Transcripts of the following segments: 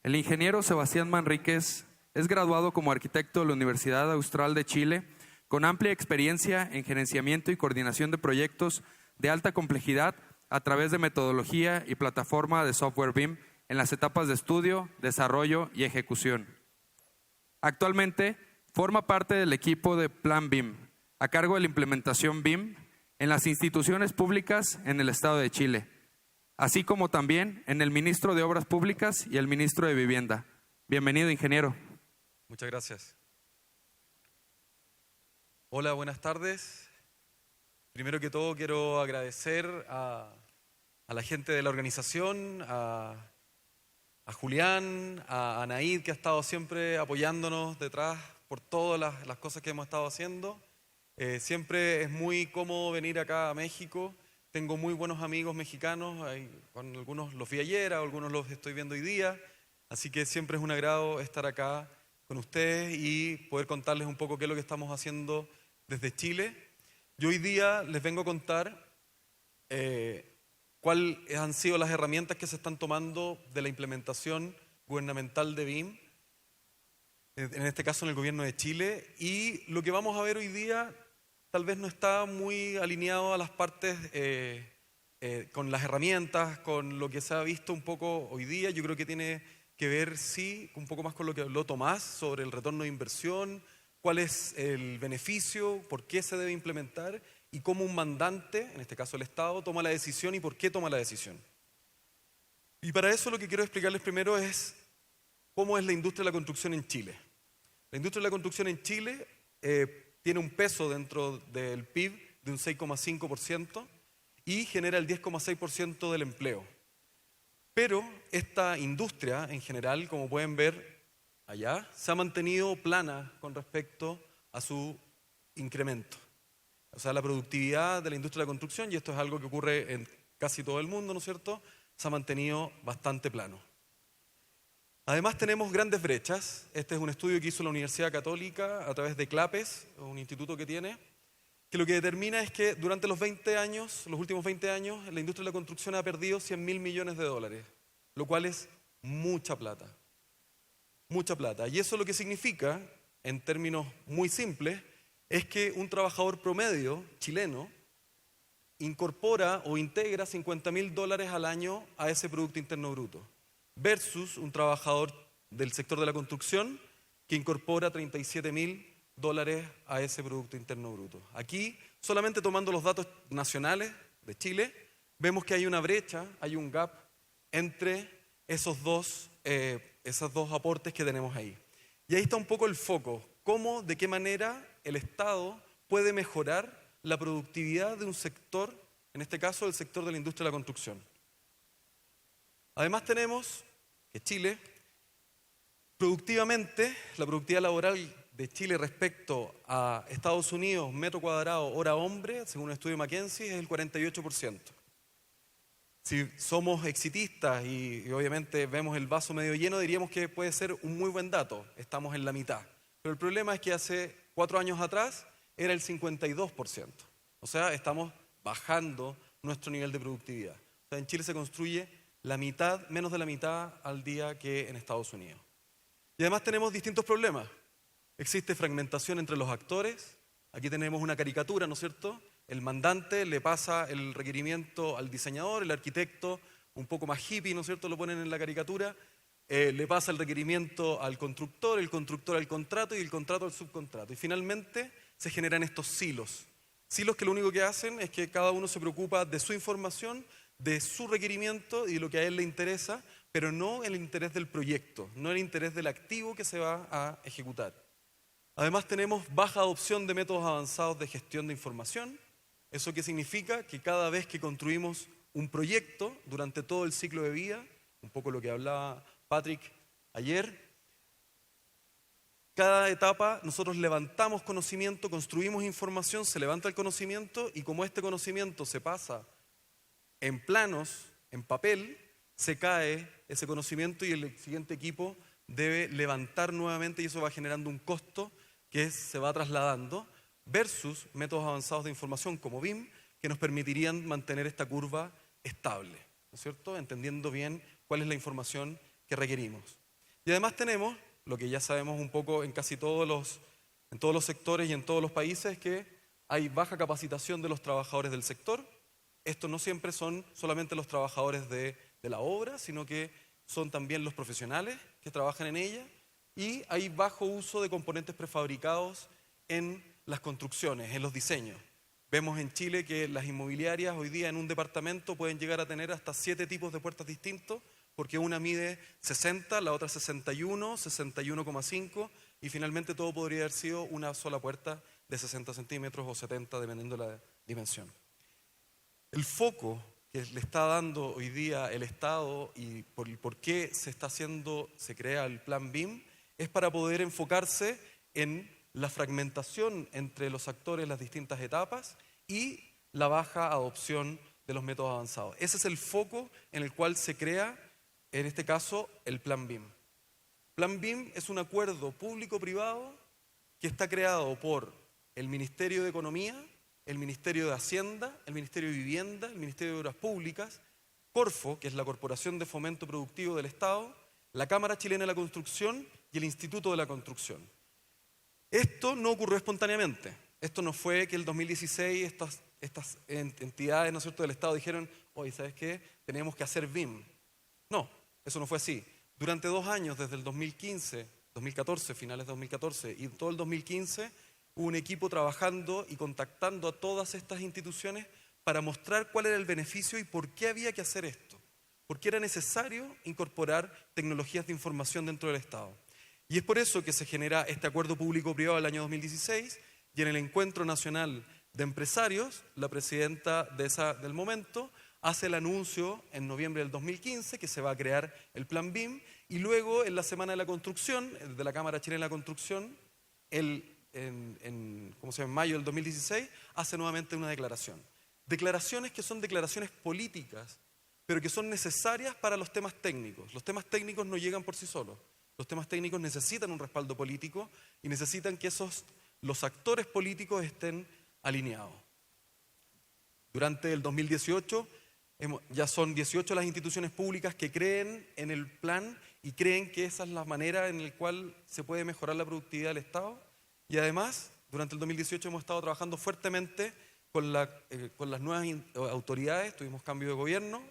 El ingeniero Sebastián Manríquez es graduado como arquitecto de la Universidad Austral de Chile, con amplia experiencia en gerenciamiento y coordinación de proyectos de alta complejidad a través de metodología y plataforma de software BIM en las etapas de estudio, desarrollo y ejecución. Actualmente forma parte del equipo de Plan BIM, a cargo de la implementación BIM en las instituciones públicas en el Estado de Chile, así como también en el Ministro de Obras Públicas y el Ministro de Vivienda. Bienvenido, ingeniero. Muchas gracias. Hola, buenas tardes. Primero que todo quiero agradecer a la gente de la organización, a Julián, a Anaid, que ha estado siempre apoyándonos detrás por todas las cosas que hemos estado haciendo. Siempre es muy cómodo venir acá a México. Tengo muy buenos amigos mexicanos, con algunos los vi ayer, algunos los estoy viendo hoy día. Así que siempre es un agrado estar acá con ustedes y poder contarles un poco qué es lo que estamos haciendo desde Chile. Yo hoy día les vengo a contar cuáles han sido las herramientas que se están tomando de la implementación gubernamental de BIM, en este caso en el gobierno de Chile, y lo que vamos a ver hoy día tal vez no está muy alineado a las partes con las herramientas, con lo que se ha visto un poco hoy día. Yo creo que tiene que ver, sí, un poco más con lo que habló Tomás sobre el retorno de inversión, cuál es el beneficio, por qué se debe implementar y cómo un mandante, en este caso el Estado, toma la decisión y por qué toma la decisión. Y para eso lo que quiero explicarles primero es cómo es la industria de la construcción en Chile. La industria de la construcción en Chile tiene un peso dentro del PIB de un 6,5% y genera el 10,6% del empleo. Pero esta industria en general, como pueden ver allá, se ha mantenido plana con respecto a su incremento. O sea, la productividad de la industria de la construcción, y esto es algo que ocurre en casi todo el mundo, ¿no es cierto?, se ha mantenido bastante plano. Además tenemos grandes brechas. Este es un estudio que hizo la Universidad Católica a través de CLAPES, un instituto que tiene, que lo que determina es que durante los últimos 20 años, la industria de la construcción ha perdido 100.000 millones de dólares, lo cual es mucha plata. Mucha plata. Y eso lo que significa, en términos muy simples, es que un trabajador promedio chileno incorpora o integra 50.000 dólares al año a ese Producto Interno Bruto, versus un trabajador del sector de la construcción que incorpora 37.000 dólares a ese Producto Interno Bruto. Aquí, solamente tomando los datos nacionales de Chile, vemos que hay una brecha, hay un gap entre esos dos aportes que tenemos ahí. Y ahí está un poco el foco, cómo, de qué manera el Estado puede mejorar la productividad de un sector, en este caso el sector de la industria de la construcción. Además tenemos que Chile, productivamente, la productividad laboral de Chile respecto a Estados Unidos, metro cuadrado, hora hombre, según un estudio de McKinsey, es el 48%. Si somos exitistas y obviamente vemos el vaso medio lleno, diríamos que puede ser un muy buen dato, estamos en la mitad. Pero el problema es que hace 4 años atrás era el 52%. O sea, estamos bajando nuestro nivel de productividad. O sea, en Chile se construye la mitad, menos de la mitad al día que en Estados Unidos. Y además tenemos distintos problemas. Existe fragmentación entre los actores. Aquí tenemos una caricatura, ¿no es cierto? El mandante le pasa el requerimiento al diseñador, el arquitecto, un poco más hippie, ¿no es cierto?, lo ponen en la caricatura, le pasa el requerimiento al constructor, el constructor al contrato y el contrato al subcontrato. Y finalmente se generan estos silos. Silos que lo único que hacen es que cada uno se preocupa de su información, de su requerimiento y de lo que a él le interesa, pero no el interés del proyecto, no el interés del activo que se va a ejecutar. Además tenemos baja adopción de métodos avanzados de gestión de información. ¿Eso qué significa? Que cada vez que construimos un proyecto durante todo el ciclo de vida, un poco lo que hablaba Patrick ayer, cada etapa nosotros levantamos conocimiento, construimos información, se levanta el conocimiento y como este conocimiento se pasa en planos, en papel, se cae ese conocimiento y el siguiente equipo debe levantar nuevamente y eso va generando un costo que se va trasladando versus métodos avanzados de información como BIM que nos permitirían mantener esta curva estable, ¿no es cierto? Entendiendo bien cuál es la información que requerimos. Y además tenemos, lo que ya sabemos un poco en casi en todos los sectores y en todos los países, que hay baja capacitación de los trabajadores del sector. Estos no siempre son solamente los trabajadores de la obra, sino que son también los profesionales que trabajan en ella. Y hay bajo uso de componentes prefabricados en las construcciones, en los diseños. Vemos en Chile que las inmobiliarias hoy día en un departamento pueden llegar a tener hasta 7 tipos de puertas distintos, porque una mide 60, la otra 61, 61,5 y finalmente todo podría haber sido una sola puerta de 60 centímetros o 70 dependiendo de la dimensión. El foco que le está dando hoy día el Estado y por qué se crea el Plan BIM es para poder enfocarse en la fragmentación entre los actores en las distintas etapas y la baja adopción de los métodos avanzados. Ese es el foco en el cual se crea, en este caso, el Plan BIM. Plan BIM es un acuerdo público-privado que está creado por el Ministerio de Economía, el Ministerio de Hacienda, el Ministerio de Vivienda, el Ministerio de Obras Públicas, Corfo, que es la Corporación de Fomento Productivo del Estado, la Cámara Chilena de la Construcción y el Instituto de la Construcción. Esto no ocurrió espontáneamente. Esto no fue que el 2016 estas entidades, ¿no es cierto?, del Estado dijeron, oye, ¿sabes qué? Tenemos que hacer BIM. No, eso no fue así. Durante 2 años, desde el 2014, finales de 2014 y todo el 2015, hubo un equipo trabajando y contactando a todas estas instituciones para mostrar cuál era el beneficio y por qué había que hacer esto. Por qué era necesario incorporar tecnologías de información dentro del Estado. Y es por eso que se genera este acuerdo público-privado el año 2016 y en el Encuentro Nacional de Empresarios, la presidenta del momento hace el anuncio en noviembre del 2015 que se va a crear el Plan BIM y luego en la Semana de la Construcción, de la Cámara Chilena de la Construcción, en mayo del 2016, hace nuevamente una declaración. Declaraciones que son declaraciones políticas, pero que son necesarias para los temas técnicos. Los temas técnicos no llegan por sí solos. Los temas técnicos necesitan un respaldo político y necesitan que los actores políticos estén alineados. Durante el 2018 ya son 18 las instituciones públicas que creen en el plan y creen que esa es la manera en la cual se puede mejorar la productividad del Estado. Y además, durante el 2018 hemos estado trabajando fuertemente con las nuevas autoridades, tuvimos cambio de gobierno,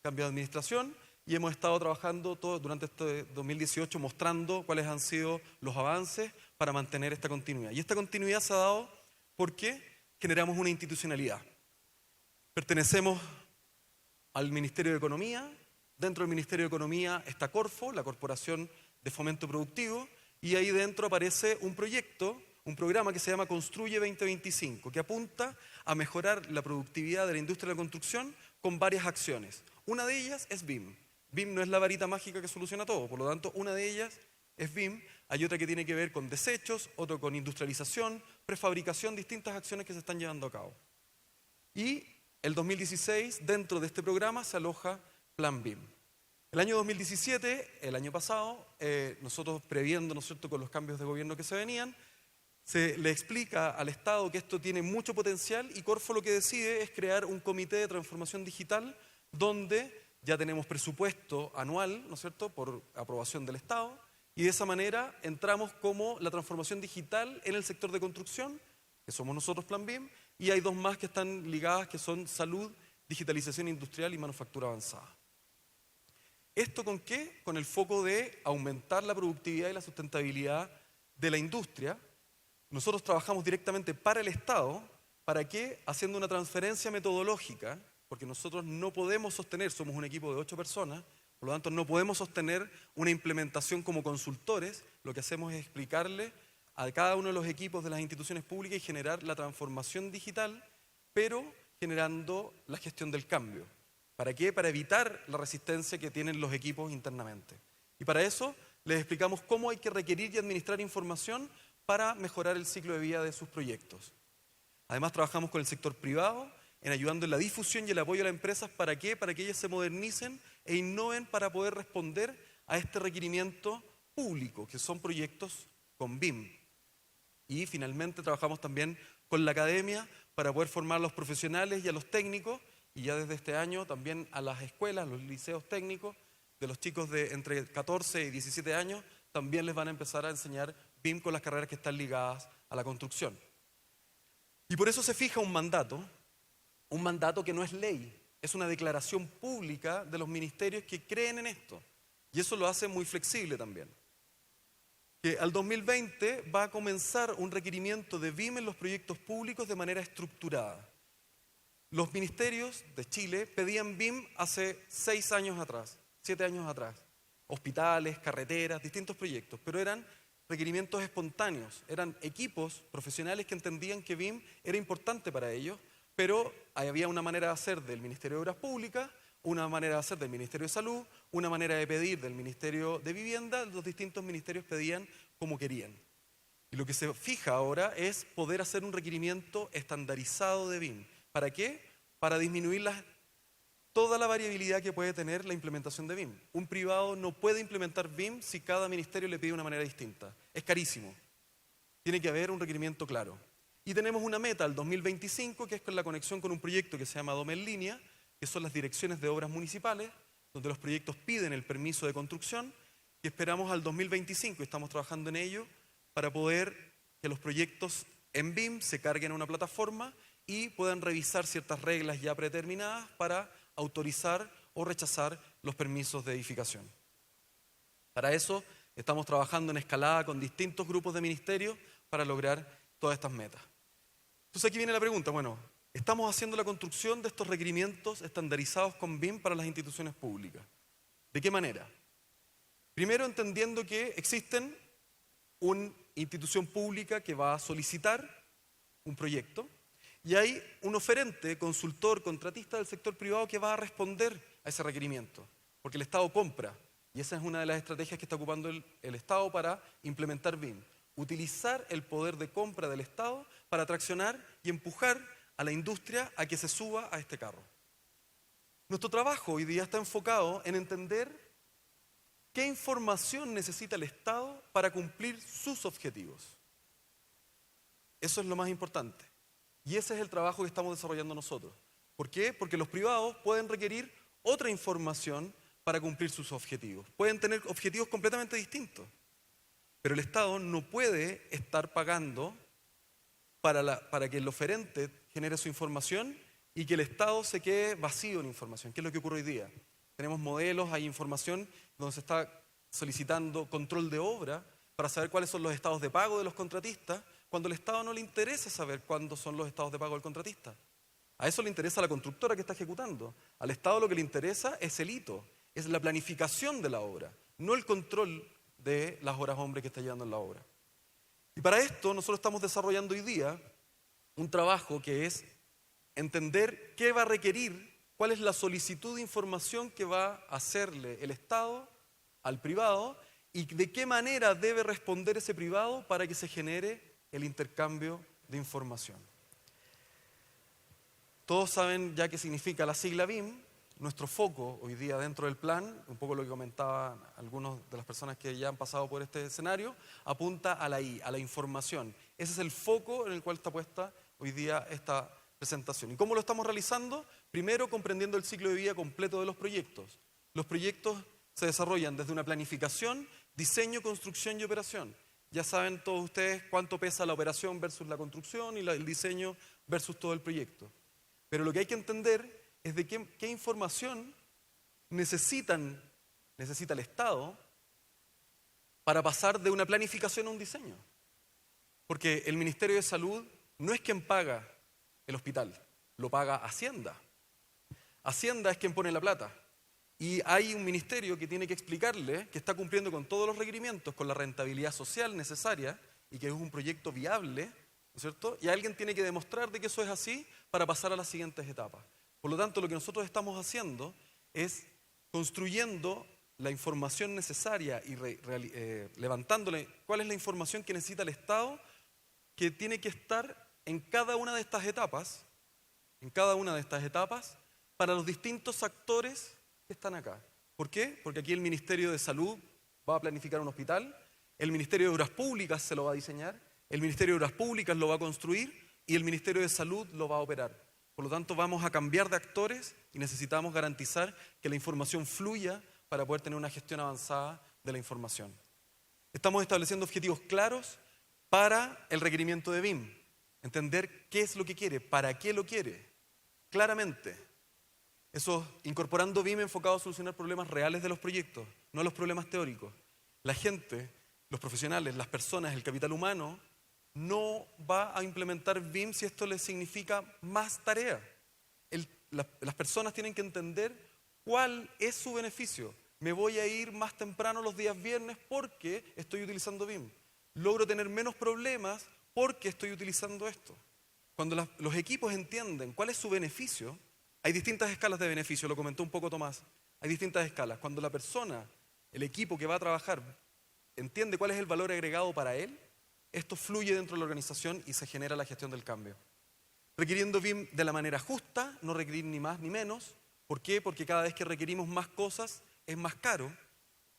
cambio de administración, y hemos estado trabajando durante este 2018 mostrando cuáles han sido los avances para mantener esta continuidad. Y esta continuidad se ha dado porque generamos una institucionalidad. Pertenecemos al Ministerio de Economía. Dentro del Ministerio de Economía está Corfo, la Corporación de Fomento Productivo, y ahí dentro aparece un proyecto, un programa que se llama Construye 2025, que apunta a mejorar la productividad de la industria de la construcción con varias acciones. Una de ellas es BIM. BIM no es la varita mágica que soluciona todo, por lo tanto, una de ellas es BIM. Hay otra que tiene que ver con desechos, otra con industrialización, prefabricación, distintas acciones que se están llevando a cabo. Y el 2016, dentro de este programa, se aloja Plan BIM. El año 2017, el año pasado, nosotros previendo, ¿no es cierto?, con los cambios de gobierno que se venían, se le explica al Estado que esto tiene mucho potencial y Corfo lo que decide es crear un comité de transformación digital donde ya tenemos presupuesto anual, ¿no es cierto?, por aprobación del Estado, y de esa manera entramos como la transformación digital en el sector de construcción, que somos nosotros Plan BIM, y hay 2 más que están ligadas, que son salud, digitalización industrial y manufactura avanzada. ¿Esto con qué? Con el foco de aumentar la productividad y la sustentabilidad de la industria. Nosotros trabajamos directamente para el Estado, ¿para qué? Haciendo una transferencia metodológica, porque nosotros no podemos sostener, somos un equipo de 8 personas, por lo tanto no podemos sostener una implementación como consultores. Lo que hacemos es explicarle a cada uno de los equipos de las instituciones públicas y generar la transformación digital, pero generando la gestión del cambio. ¿Para qué? Para evitar la resistencia que tienen los equipos internamente. Y para eso les explicamos cómo hay que requerir y administrar información para mejorar el ciclo de vida de sus proyectos. Además trabajamos con el sector privado en ayudando en la difusión y el apoyo a las empresas. ¿Para qué? Para que ellas se modernicen e innoven para poder responder a este requerimiento público, que son proyectos con BIM. Y finalmente trabajamos también con la academia para poder formar a los profesionales y a los técnicos, y ya desde este año también a las escuelas, los liceos técnicos, de los chicos de entre 14 y 17 años, también les van a empezar a enseñar BIM con las carreras que están ligadas a la construcción. Y por eso se fija un mandato que no es ley, es una declaración pública de los ministerios que creen en esto. Y eso lo hace muy flexible también. Que al 2020 va a comenzar un requerimiento de BIM en los proyectos públicos de manera estructurada. Los ministerios de Chile pedían BIM hace 6 años atrás, 7 años atrás. Hospitales, carreteras, distintos proyectos, pero eran requerimientos espontáneos, eran equipos profesionales que entendían que BIM era importante para ellos, pero había una manera de hacer del Ministerio de Obras Públicas, una manera de hacer del Ministerio de Salud, una manera de pedir del Ministerio de Vivienda. Los distintos ministerios pedían como querían. Y lo que se fija ahora es poder hacer un requerimiento estandarizado de BIM. ¿Para qué? Para disminuir toda la variabilidad que puede tener la implementación de BIM. Un privado no puede implementar BIM si cada ministerio le pide una manera distinta. Es carísimo. Tiene que haber un requerimiento claro. Y tenemos una meta al 2025, que es con la conexión con un proyecto que se llama DOM en línea, que son las direcciones de obras municipales, donde los proyectos piden el permiso de construcción, y esperamos al 2025, y estamos trabajando en ello, para poder que los proyectos en BIM se carguen a una plataforma y puedan revisar ciertas reglas ya predeterminadas para autorizar o rechazar los permisos de edificación. Para eso estamos trabajando en escalada con distintos grupos de ministerios para lograr todas estas metas. Entonces aquí viene la pregunta, bueno, estamos haciendo la construcción de estos requerimientos estandarizados con BIM para las instituciones públicas. ¿De qué manera? Primero, entendiendo que existen una institución pública que va a solicitar un proyecto y hay un oferente, consultor, contratista del sector privado que va a responder a ese requerimiento, porque el Estado compra, y esa es una de las estrategias que está ocupando el Estado para implementar BIM. Utilizar el poder de compra del Estado para traccionar y empujar a la industria a que se suba a este carro. Nuestro trabajo hoy día está enfocado en entender qué información necesita el Estado para cumplir sus objetivos. Eso es lo más importante. Y ese es el trabajo que estamos desarrollando nosotros. ¿Por qué? Porque los privados pueden requerir otra información para cumplir sus objetivos. Pueden tener objetivos completamente distintos. Pero el Estado no puede estar pagando para que el oferente genere su información y que el Estado se quede vacío en información, que es lo que ocurre hoy día. Tenemos modelos, hay información donde se está solicitando control de obra para saber cuáles son los estados de pago de los contratistas, cuando al Estado no le interesa saber cuándo son los estados de pago del contratista. A eso le interesa a la constructora que está ejecutando. Al Estado lo que le interesa es el hito, es la planificación de la obra, no el control de las horas hombre que está llevando en la obra. Y para esto nosotros estamos desarrollando hoy día un trabajo que es entender qué va a requerir, cuál es la solicitud de información que va a hacerle el Estado al privado y de qué manera debe responder ese privado para que se genere el intercambio de información. Todos saben ya qué significa la sigla BIM. Nuestro foco hoy día dentro del plan, un poco lo que comentaban algunas de las personas que ya han pasado por este escenario, apunta a la I, a la información. Ese es el foco en el cual está puesta hoy día esta presentación. ¿Y cómo lo estamos realizando? Primero, comprendiendo el ciclo de vida completo de los proyectos. Los proyectos se desarrollan desde una planificación, diseño, construcción y operación. Ya saben todos ustedes cuánto pesa la operación versus la construcción y el diseño versus todo el proyecto. Pero lo que hay que entender es de qué información necesita el Estado para pasar de una planificación a un diseño. Porque el Ministerio de Salud no es quien paga el hospital, lo paga Hacienda. Hacienda es quien pone la plata. Y hay un ministerio que tiene que explicarle que está cumpliendo con todos los requerimientos, con la rentabilidad social necesaria y que es un proyecto viable, ¿no es cierto? Y alguien tiene que demostrar de que eso es así para pasar a las siguientes etapas. Por lo tanto, lo que nosotros estamos haciendo es construyendo la información necesaria y levantándole cuál es la información que necesita el Estado, que tiene que estar en cada una de estas etapas, para los distintos actores que están acá. ¿Por qué? Porque aquí el Ministerio de Salud va a planificar un hospital, el Ministerio de Obras Públicas se lo va a diseñar, el Ministerio de Obras Públicas lo va a construir y el Ministerio de Salud lo va a operar. Por lo tanto, vamos a cambiar de actores y necesitamos garantizar que la información fluya para poder tener una gestión avanzada de la información. Estamos estableciendo objetivos claros para el requerimiento de BIM. Entender qué es lo que quiere, para qué lo quiere, claramente. Eso incorporando BIM enfocado a solucionar problemas reales de los proyectos, no los problemas teóricos. La gente, los profesionales, las personas, el capital humano, no va a implementar BIM si esto les significa más tarea. Las personas tienen que entender cuál es su beneficio. Me voy a ir más temprano los días viernes porque estoy utilizando BIM. Logro tener menos problemas porque estoy utilizando esto. Cuando los equipos entienden cuál es su beneficio, hay distintas escalas de beneficio, lo comentó un poco Tomás, hay distintas escalas. Cuando la persona, el equipo que va a trabajar, entiende cuál es el valor agregado para él, esto fluye dentro de la organización y se genera la gestión del cambio. Requiriendo BIM de la manera justa, no requerir ni más ni menos. ¿Por qué? Porque cada vez que requerimos más cosas es más caro,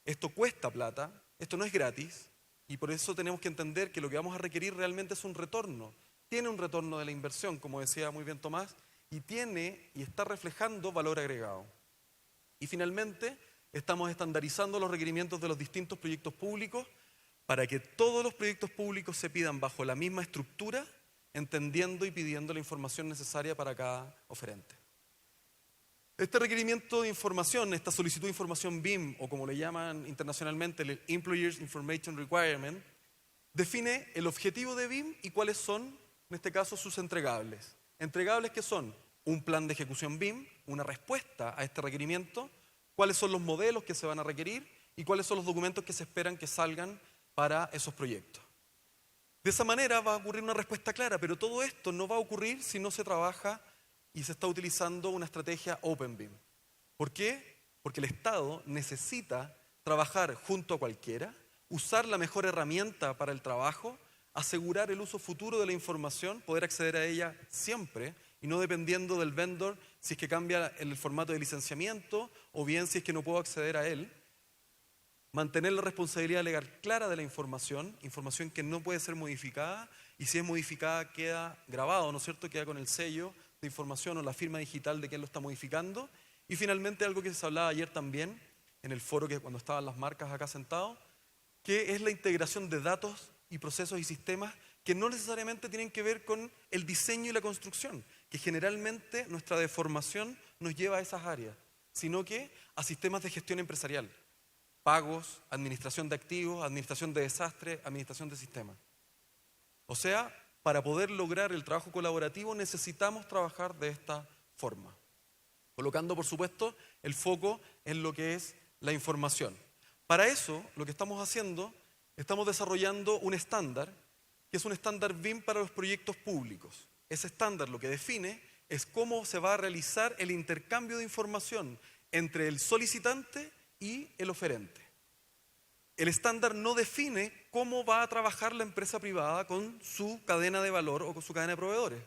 esto cuesta plata, esto no es gratis, y por eso tenemos que entender que lo que vamos a requerir realmente es un retorno. Tiene un retorno de la inversión, como decía muy bien Tomás, y tiene y está reflejando valor agregado. Y finalmente, estamos estandarizando los requerimientos de los distintos proyectos públicos para que todos los proyectos públicos se pidan bajo la misma estructura, entendiendo y pidiendo la información necesaria para cada oferente. Este requerimiento de información, esta solicitud de información BIM, o como le llaman internacionalmente el Employers Information Requirement, define el objetivo de BIM y cuáles son, en este caso, sus entregables. Entregables que son un plan de ejecución BIM, una respuesta a este requerimiento, cuáles son los modelos que se van a requerir y cuáles son los documentos que se esperan que salgan para esos proyectos. De esa manera va a ocurrir una respuesta clara, pero todo esto no va a ocurrir si no se trabaja y se está utilizando una estrategia Open BIM. ¿Por qué? Porque el Estado necesita trabajar junto a cualquiera, usar la mejor herramienta para el trabajo, asegurar el uso futuro de la información, poder acceder a ella siempre y no dependiendo del vendor si es que cambia el formato de licenciamiento o bien si es que no puedo acceder a él. Mantener la responsabilidad legal clara de la información, información que no puede ser modificada y si es modificada queda grabado, ¿no es cierto? Queda con el sello de información o la firma digital de quien lo está modificando. Y finalmente algo que se hablaba ayer también en el foro que cuando estaban las marcas acá sentados, que es la integración de datos y procesos y sistemas que no necesariamente tienen que ver con el diseño y la construcción, que generalmente nuestra deformación nos lleva a esas áreas, sino que a sistemas de gestión empresarial. Pagos, administración de activos, administración de desastres, administración de sistemas. O sea, para poder lograr el trabajo colaborativo necesitamos trabajar de esta forma, colocando por supuesto el foco en lo que es la información. Para eso, lo que estamos haciendo, estamos desarrollando un estándar, que es un estándar BIM para los proyectos públicos. Ese estándar lo que define es cómo se va a realizar el intercambio de información entre el solicitante y el oferente. El estándar no define cómo va a trabajar la empresa privada con su cadena de valor o con su cadena de proveedores.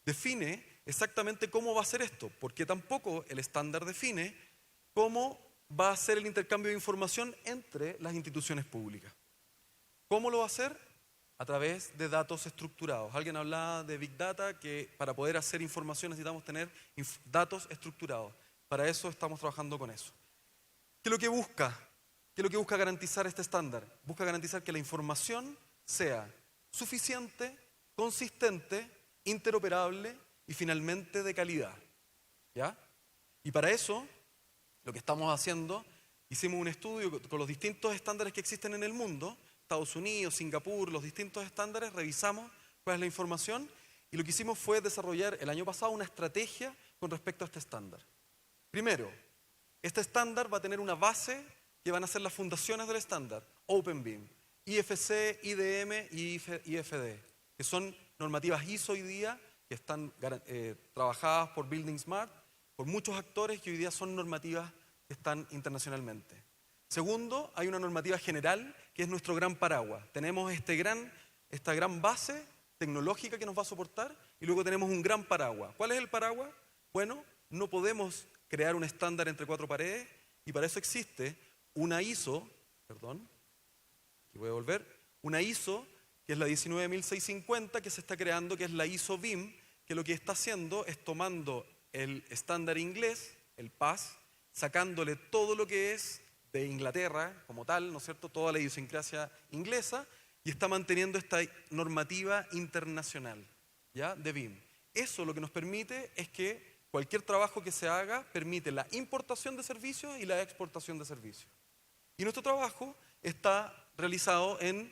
Define exactamente cómo va a ser esto, porque tampoco el estándar define cómo va a ser el intercambio de información entre las instituciones públicas. ¿Cómo lo va a hacer? A través de datos estructurados. Alguien hablaba de Big Data, que para poder hacer información necesitamos tener datos estructurados. Para eso estamos trabajando con eso. ¿Qué es lo que busca? ¿Qué es lo que busca garantizar este estándar? Busca garantizar que la información sea suficiente, consistente, interoperable y finalmente de calidad. ¿Ya? Y para eso, lo que estamos haciendo, hicimos un estudio con los distintos estándares que existen en el mundo, Estados Unidos, Singapur, los distintos estándares, revisamos cuál es la información y lo que hicimos fue desarrollar el año pasado una estrategia con respecto a este estándar. Primero, este estándar va a tener una base que van a ser las fundaciones del estándar, Open BIM, IFC, IDM y IFD, que son normativas ISO hoy día, que están trabajadas por Building Smart, por muchos actores que hoy día son normativas que están internacionalmente. Segundo, hay una normativa general que es nuestro gran paraguas. Tenemos esta gran base tecnológica que nos va a soportar y luego tenemos un gran paraguas. ¿Cuál es el paraguas? Bueno, no podemos crear un estándar entre cuatro paredes y para eso existe una ISO, una ISO que es la 19650 que se está creando, que es la ISO BIM, que lo que está haciendo es tomando el estándar inglés, el PAS sacándole todo lo que es de Inglaterra como tal, ¿no es cierto?, toda la idiosincrasia inglesa, y está manteniendo esta normativa internacional, ¿ya?, de BIM. Eso lo que nos permite es que cualquier trabajo que se haga permite la importación de servicios y la exportación de servicios. Y nuestro trabajo está realizado en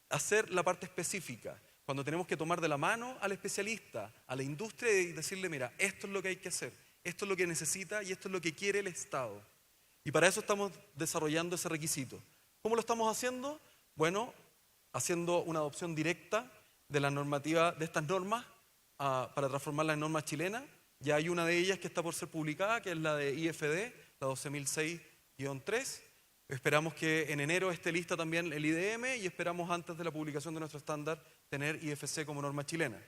hacer la parte específica, cuando tenemos que tomar de la mano al especialista, a la industria y decirle, mira, esto es lo que hay que hacer, esto es lo que necesita y esto es lo que quiere el Estado. Y para eso estamos desarrollando ese requisito. ¿Cómo lo estamos haciendo? Bueno, haciendo una adopción directa de la normativa, de estas normas, para transformarlas en normas chilenas. Ya hay una de ellas que está por ser publicada, que es la de IFD, la 12006-3. Esperamos que en enero esté lista también el IDM y esperamos antes de la publicación de nuestro estándar tener IFC como norma chilena.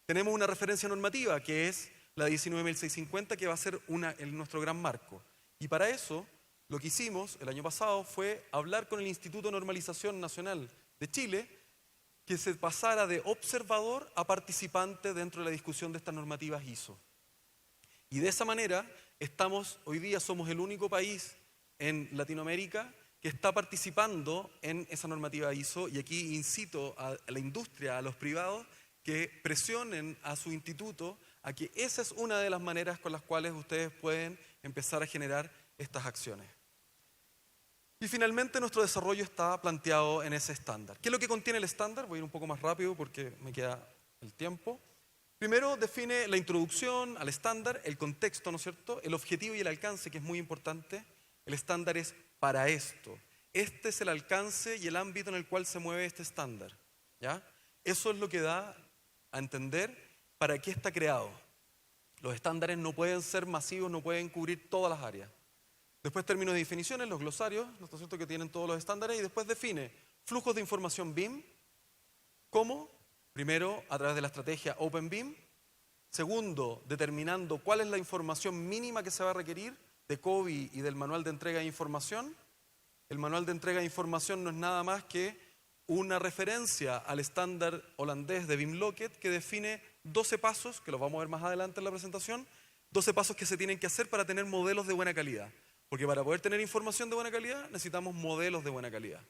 Tenemos una referencia normativa que es la 19650, que va a ser nuestro gran marco. Y para eso lo que hicimos el año pasado fue hablar con el Instituto de Normalización Nacional de Chile, que se pasara de observador a participante dentro de la discusión de estas normativas ISO. Y de esa manera hoy día somos el único país en Latinoamérica que está participando en esa normativa ISO, y aquí incito a la industria, a los privados, que presionen a su instituto a que esa es una de las maneras con las cuales ustedes pueden empezar a generar estas acciones. Y finalmente nuestro desarrollo está planteado en ese estándar. ¿Qué es lo que contiene el estándar? Voy a ir un poco más rápido porque me queda el tiempo. Primero define la introducción al estándar, el contexto, ¿no es cierto?, el objetivo y el alcance, que es muy importante. El estándar es para esto. Este es el alcance y el ámbito en el cual se mueve este estándar, ¿ya? Eso es lo que da a entender para qué está creado. Los estándares no pueden ser masivos, no pueden cubrir todas las áreas. Después términos de definiciones, los glosarios, ¿no es cierto?, que tienen todos los estándares, y después define flujos de información BIM. ¿Cómo? Primero, a través de la estrategia Open BIM. Segundo, determinando cuál es la información mínima que se va a requerir de COBI y del manual de entrega de información. El manual de entrega de información no es nada más que una referencia al estándar holandés de BIM Locket, que define 12 pasos, que los vamos a ver más adelante en la presentación, 12 pasos que se tienen que hacer para tener modelos de buena calidad. Porque para poder tener información de buena calidad necesitamos modelos de buena calidad.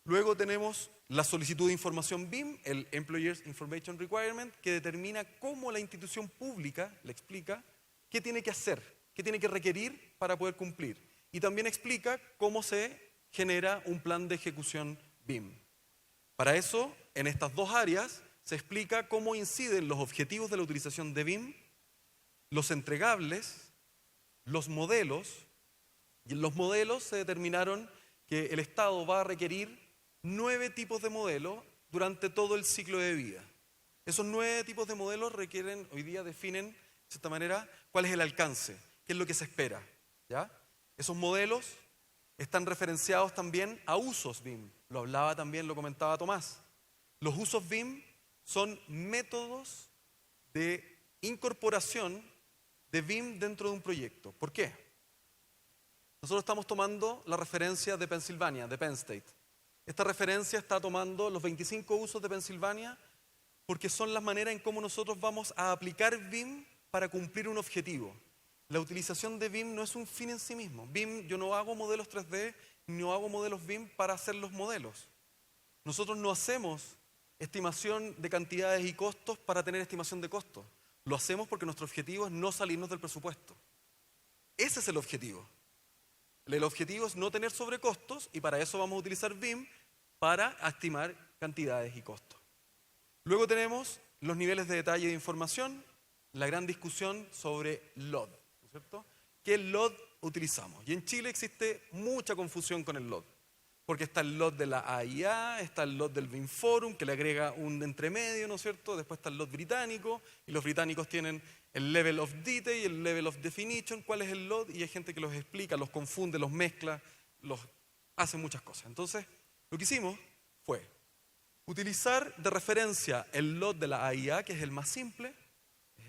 Luego tenemos la solicitud de información BIM, el Employers Information Requirement, que determina cómo la institución pública le explica qué tiene que hacer, qué tiene que requerir para poder cumplir. Y también explica cómo se genera un plan de ejecución BIM. Para eso, en estas dos áreas, se explica cómo inciden los objetivos de la utilización de BIM, los entregables, los modelos, y en los modelos se determinaron que el Estado va a requerir 9 tipos de modelos durante todo el ciclo de vida. Esos 9 tipos de modelos hoy día definen, de cierta manera, cuál es el alcance, qué es lo que se espera, ¿ya? Esos modelos están referenciados también a usos BIM. Lo hablaba también, lo comentaba Tomás. Los usos BIM son métodos de incorporación de BIM dentro de un proyecto. ¿Por qué? Nosotros estamos tomando la referencia de Pensilvania, de Penn State. Esta referencia está tomando los 25 usos de Pensilvania porque son las maneras en cómo nosotros vamos a aplicar BIM para cumplir un objetivo. La utilización de BIM no es un fin en sí mismo. BIM, yo no hago modelos 3D, no hago modelos BIM para hacer los modelos. Nosotros no hacemos estimación de cantidades y costos para tener estimación de costos. Lo hacemos porque nuestro objetivo es no salirnos del presupuesto. Ese es el objetivo. El objetivo es no tener sobrecostos y para eso vamos a utilizar BIM para estimar cantidades y costos. Luego tenemos los niveles de detalle de información, la gran discusión sobre LOD, ¿no es cierto? ¿Qué LOD utilizamos? Y en Chile existe mucha confusión con el LOD, porque está el LOD de la AIA, está el LOD del BIM Forum, que le agrega un entremedio, ¿no es cierto? Después está el LOD británico, y los británicos tienen el Level of Detail y el Level of Definition. ¿Cuál es el LOD? Y hay gente que los explica, los confunde, los mezcla, hace muchas cosas. Entonces, lo que hicimos fue utilizar de referencia el LOD de la AIA, que es el más simple, es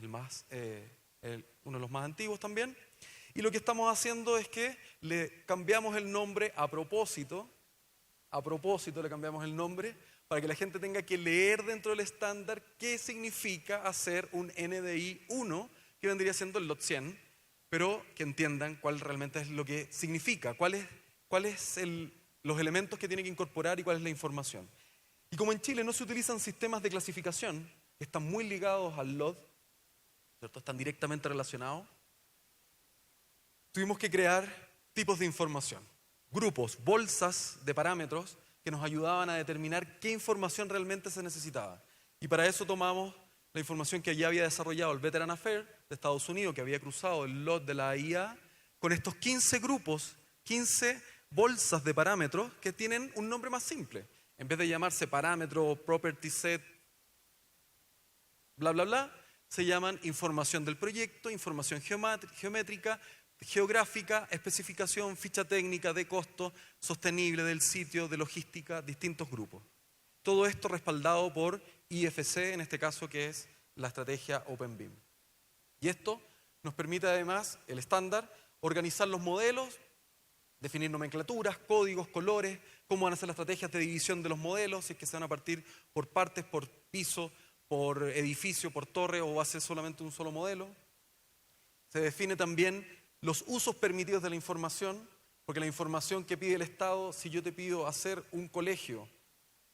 uno de los más antiguos también, y lo que estamos haciendo es que le cambiamos el nombre a propósito le cambiamos el nombre para que la gente tenga que leer dentro del estándar qué significa hacer un NDI 1, que vendría siendo el LOD 100, pero que entiendan cuál realmente es lo que significa, los elementos que tiene que incorporar y cuál es la información. Y como en Chile no se utilizan sistemas de clasificación, que están muy ligados al LOD, ¿cierto? Están directamente relacionados, tuvimos que crear tipos de información, grupos, bolsas de parámetros que nos ayudaban a determinar qué información realmente se necesitaba. Y para eso tomamos la información que ya había desarrollado el Veteran Affairs de Estados Unidos, que había cruzado el LOD de la IA, con estos 15 grupos, 15 bolsas de parámetros que tienen un nombre más simple. En vez de llamarse parámetro, property set, bla, bla, bla, se llaman información del proyecto, información geométrica, geográfica, especificación, ficha técnica, de costo, sostenible del sitio, de logística, distintos grupos. Todo esto respaldado por IFC, en este caso que es la estrategia OpenBIM. Y esto nos permite además, el estándar, organizar los modelos, definir nomenclaturas, códigos, colores, cómo van a ser las estrategias de división de los modelos, si es que se van a partir por partes, por piso, por edificio, por torre, o va a ser solamente un solo modelo. Se define también los usos permitidos de la información, porque la información que pide el Estado, si yo te pido hacer un colegio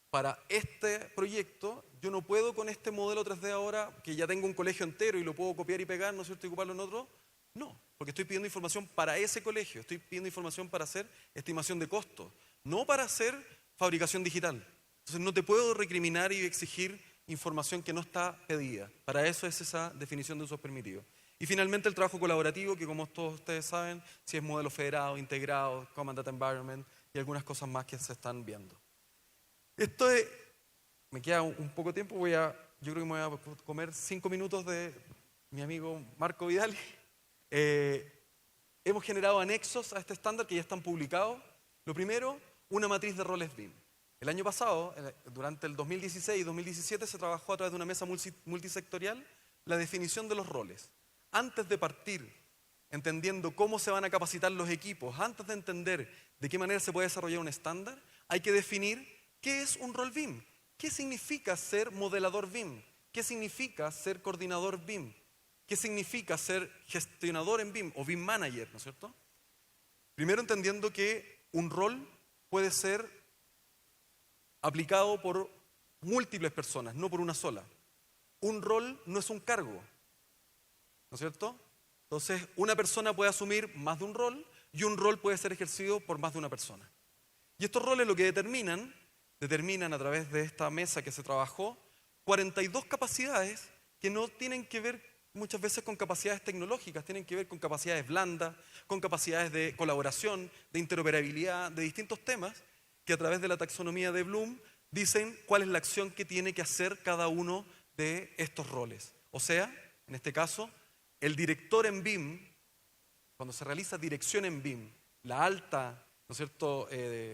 para este proyecto, yo no puedo con este modelo 3D ahora, que ya tengo un colegio entero y lo puedo copiar y pegar, ¿no es cierto?, y ocuparlo en otro. No, porque estoy pidiendo información para ese colegio, estoy pidiendo información para hacer estimación de costos, no para hacer fabricación digital. Entonces no te puedo recriminar y exigir información que no está pedida. Para eso es esa definición de usos permitidos. Y finalmente el trabajo colaborativo, que como todos ustedes saben, si es modelo federado, integrado, Common Data Environment y algunas cosas más que se están viendo. Me queda un poco tiempo, yo creo que me voy a comer 5 minutos de mi amigo Marco Vidal. Hemos generado anexos a este estándar que ya están publicados. Lo primero, una matriz de roles BIM. El año pasado, durante el 2016 y 2017, se trabajó a través de una mesa multisectorial la definición de los roles. Antes de partir, entendiendo cómo se van a capacitar los equipos, antes de entender de qué manera se puede desarrollar un estándar, hay que definir qué es un rol BIM, qué significa ser modelador BIM, qué significa ser coordinador BIM, qué significa ser gestionador en BIM o BIM manager, ¿no es cierto? Primero entendiendo que un rol puede ser aplicado por múltiples personas, no por una sola. Un rol no es un cargo, ¿no es cierto? Entonces, una persona puede asumir más de un rol y un rol puede ser ejercido por más de una persona. Y estos roles lo que determinan a través de esta mesa que se trabajó 42 capacidades que no tienen que ver muchas veces con capacidades tecnológicas, tienen que ver con capacidades blandas, con capacidades de colaboración, de interoperabilidad, de distintos temas que a través de la taxonomía de Bloom dicen cuál es la acción que tiene que hacer cada uno de estos roles. O sea, en este caso, el director en BIM, cuando se realiza dirección en BIM, la alta, ¿no es cierto?,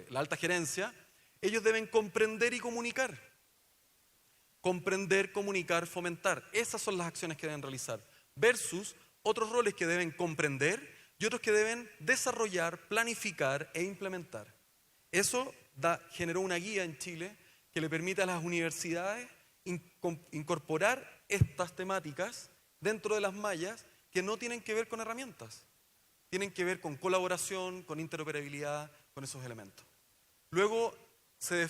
la alta gerencia, ellos deben comprender y comunicar. Comprender, comunicar, fomentar. Esas son las acciones que deben realizar. Versus otros roles que deben comprender y otros que deben desarrollar, planificar e implementar. Eso generó una guía en Chile que le permite a las universidades incorporar estas temáticas dentro de las mallas que no tienen que ver con herramientas. Tienen que ver con colaboración, con interoperabilidad, con esos elementos. Luego se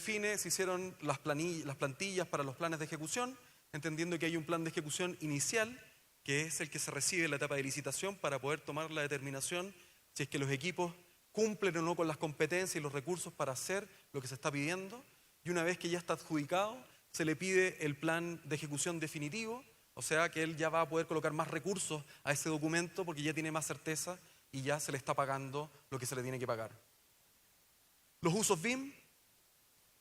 hicieron las plantillas para los planes de ejecución, entendiendo que hay un plan de ejecución inicial, que es el que se recibe en la etapa de licitación para poder tomar la determinación si es que los equipos cumplen o no con las competencias y los recursos para hacer lo que se está pidiendo. Y una vez que ya está adjudicado, se le pide el plan de ejecución definitivo, o sea que él ya va a poder colocar más recursos a ese documento porque ya tiene más certeza y ya se le está pagando lo que se le tiene que pagar. Los usos BIM.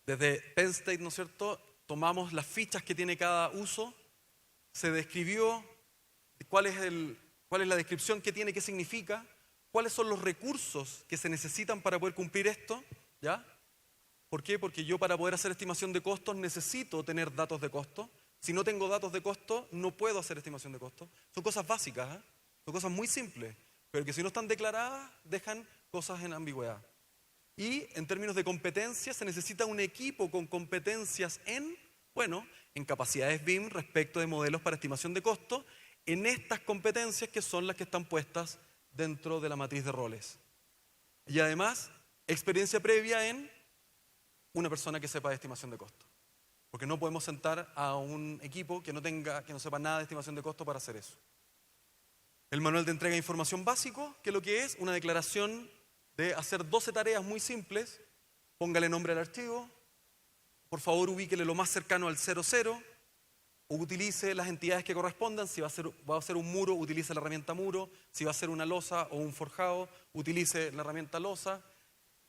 Desde Penn State, ¿no es cierto?, tomamos las fichas que tiene cada uso, se describió cuál es la descripción que tiene, qué significa, cuáles son los recursos que se necesitan para poder cumplir esto, ¿ya? ¿Por qué? Porque yo para poder hacer estimación de costos necesito tener datos de costo. Si no tengo datos de costo, no puedo hacer estimación de costos. Son cosas básicas, ¿eh? Son cosas muy simples, pero que si no están declaradas, dejan cosas en ambigüedad. Y en términos de competencias, se necesita un equipo con competencias en capacidades BIM respecto de modelos para estimación de costo, en estas competencias que son las que están puestas dentro de la matriz de roles. Y además, experiencia previa en una persona que sepa de estimación de costo. Porque no podemos sentar a un equipo que no sepa nada de estimación de costo para hacer eso. El manual de entrega de información básico, que lo que es una declaración de hacer 12 tareas muy simples. Póngale nombre al archivo, por favor ubíquele lo más cercano al 00, utilice las entidades que correspondan. Si va a ser un muro, utilice la herramienta muro. Si va a ser una losa o un forjado, utilice la herramienta losa.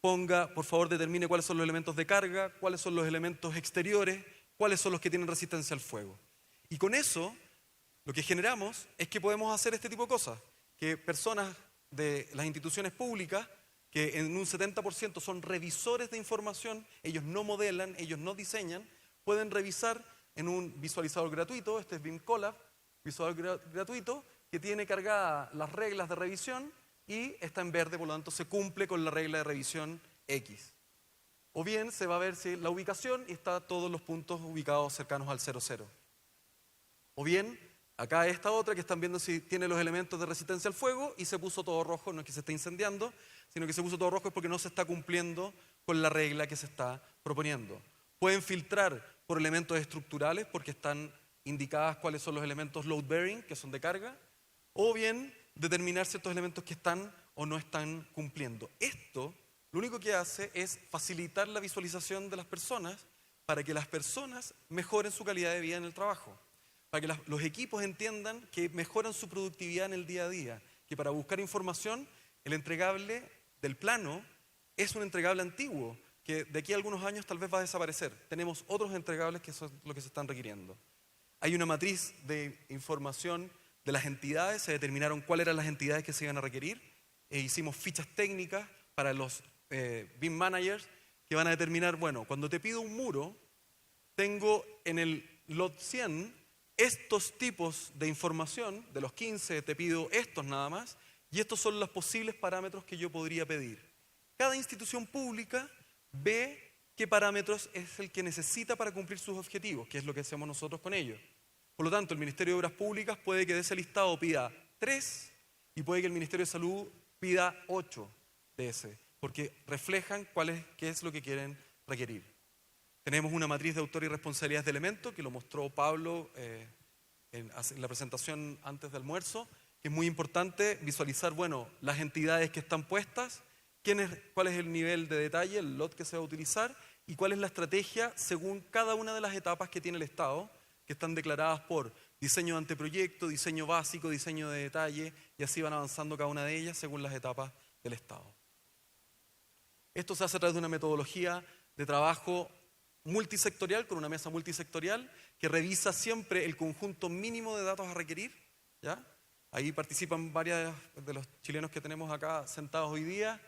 Ponga, por favor, determine cuáles son los elementos de carga, cuáles son los elementos exteriores, cuáles son los que tienen resistencia al fuego. Y con eso, lo que generamos es que podemos hacer este tipo de cosas, que personas de las instituciones públicas, que en un 70% son revisores de información, ellos no modelan, ellos no diseñan, pueden revisar en un visualizador gratuito. Este es BIM Colab, visualizador gratuito, que tiene cargadas las reglas de revisión y está en verde, por lo tanto se cumple con la regla de revisión X. O bien se va a ver si la ubicación y está todos los puntos ubicados cercanos al 00. O bien, acá esta otra que están viendo si tiene los elementos de resistencia al fuego y se puso todo rojo, no es que se esté incendiando, sino que se puso todo rojo es porque no se está cumpliendo con la regla que se está proponiendo. Pueden filtrar por elementos estructurales porque están indicadas cuáles son los elementos load bearing, que son de carga, o bien determinar ciertos elementos que están o no están cumpliendo. Esto lo único que hace es facilitar la visualización de las personas para que las personas mejoren su calidad de vida en el trabajo, para que los equipos entiendan que mejoran su productividad en el día a día, que para buscar información el entregable del plano es un entregable antiguo, que de aquí a algunos años tal vez va a desaparecer. Tenemos otros entregables que son los que se están requiriendo. Hay una matriz de información de las entidades, se determinaron cuáles eran las entidades que se iban a requerir, hicimos fichas técnicas para los BIM managers que van a determinar, bueno, cuando te pido un muro, tengo en el lot 100 estos tipos de información, de los 15 te pido estos nada más, y estos son los posibles parámetros que yo podría pedir. Cada institución pública ve qué parámetros es el que necesita para cumplir sus objetivos, que es lo que hacemos nosotros con ellos. Por lo tanto, el Ministerio de Obras Públicas puede que de ese listado pida 3 y puede que el Ministerio de Salud pida 8 de ese, porque reflejan qué es lo que quieren requerir. Tenemos una matriz de autor y responsabilidades de elementos, que lo mostró Pablo en la presentación antes del almuerzo, que es muy importante visualizar, bueno, las entidades que están puestas, cuál es el nivel de detalle, el lot que se va a utilizar y cuál es la estrategia según cada una de las etapas que tiene el Estado, que están declaradas por diseño de anteproyecto, diseño básico, diseño de detalle, y así van avanzando cada una de ellas según las etapas del Estado. Esto se hace a través de una metodología de trabajo multisectorial, con una mesa multisectorial, que revisa siempre el conjunto mínimo de datos a requerir, ¿ya? Ahí participan varios de los chilenos que tenemos acá sentados hoy día.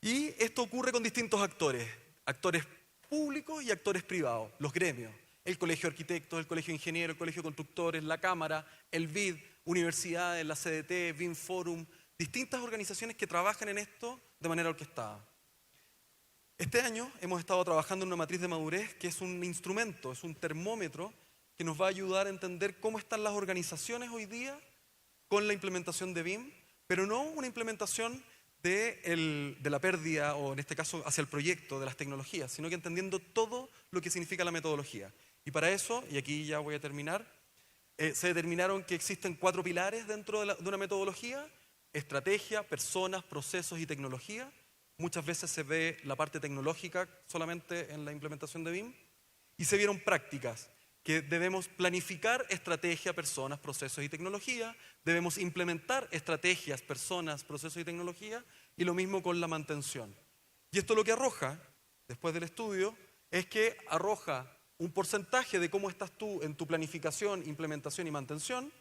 Y esto ocurre con distintos actores públicos y actores privados, los gremios, el Colegio de Arquitectos, el Colegio de Ingenieros, el Colegio de Constructores, la Cámara, el BID, universidades, la CDT, BIM Forum, distintas organizaciones que trabajan en esto de manera orquestada. Este año hemos estado trabajando en una matriz de madurez que es un instrumento, es un termómetro que nos va a ayudar a entender cómo están las organizaciones hoy día con la implementación de BIM, pero no una implementación de la pérdida, o en este caso hacia el proyecto de las tecnologías, sino que entendiendo todo lo que significa la metodología. Y para eso, y aquí ya voy a terminar, se determinaron que existen 4 pilares dentro de una metodología: estrategia, personas, procesos y tecnología. Muchas veces se ve la parte tecnológica solamente en la implementación de BIM, y se vieron prácticas que debemos planificar estrategia, personas, procesos y tecnología, debemos implementar estrategias, personas, procesos y tecnología, y lo mismo con la mantención. Y esto lo que arroja, después del estudio, es que arroja un porcentaje de cómo estás tú en tu planificación, implementación y mantención,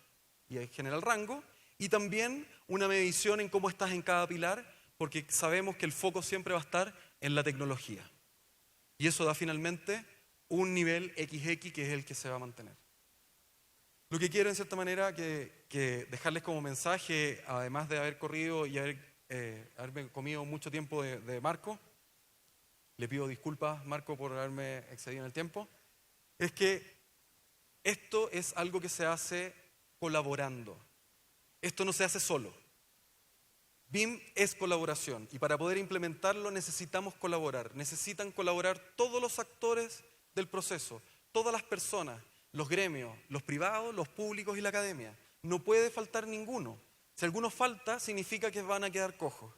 y ahí genera el rango, y también una medición en cómo estás en cada pilar, porque sabemos que el foco siempre va a estar en la tecnología. Y eso da finalmente un nivel XX que es el que se va a mantener. Lo que quiero en cierta manera que dejarles como mensaje, además de haber corrido y haberme comido mucho tiempo de Marco, le pido disculpas Marco por haberme excedido en el tiempo, es que esto es algo que se hace colaborando. Esto no se hace solo. BIM es colaboración y para poder implementarlo necesitamos colaborar. Necesitan colaborar todos los actores del proceso, todas las personas, los gremios, los privados, los públicos y la academia. No puede faltar ninguno. Si alguno falta, significa que van a quedar cojos.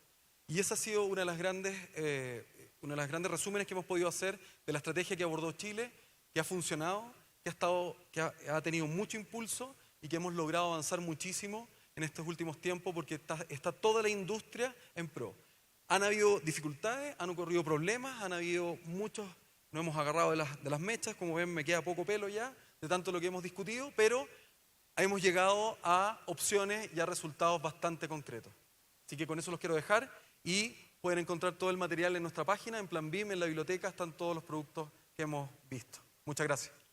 Y esa ha sido una de las grandes resúmenes que hemos podido hacer de la estrategia que abordó Chile, que ha funcionado, que ha tenido mucho impulso y que hemos logrado avanzar muchísimo en estos últimos tiempos porque está toda la industria en pro. Han habido dificultades, han ocurrido problemas, han habido muchos, nos hemos agarrado de las mechas, como ven me queda poco pelo ya de tanto lo que hemos discutido, pero hemos llegado a opciones y a resultados bastante concretos. Así que con eso los quiero dejar y pueden encontrar todo el material en nuestra página, en Plan BIM, en la biblioteca están todos los productos que hemos visto. Muchas gracias.